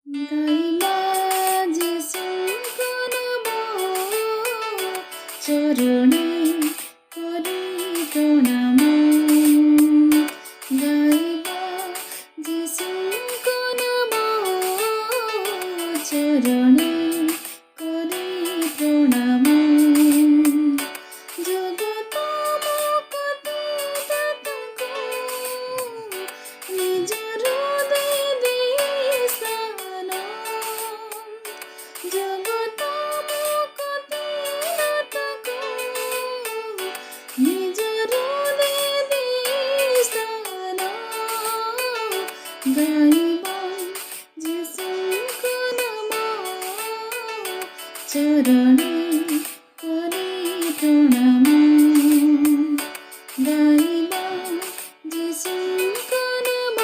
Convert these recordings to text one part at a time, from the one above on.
ଗାଇବା ଯୀଶୁଙ୍କ ନାମ, ଚରଣେ କରି ପ୍ରଣାମ। ଗାଇବା ଯୀଶୁଙ୍କ ନାମ, ଚରଣେ କରି ପ୍ରଣାମ। ଜଗତ ମୁକ୍ତି ଦାତାଙ୍କୁ ନିଜର ଦେଇ ସ୍ଥାନ। ଜଗତ ମୁକ୍ତି ଦାତାଙ୍କୁ ନିଜର ଦେଇ ସ୍ଥାନ। ଗାଇବା ଯୀଶୁଙ୍କ ନାମ, ଚରଣେ କରି ପ୍ରଣାମ। ଗାଇବା ଯୀଶୁଙ୍କ ନାମ,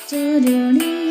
ଚରଣେ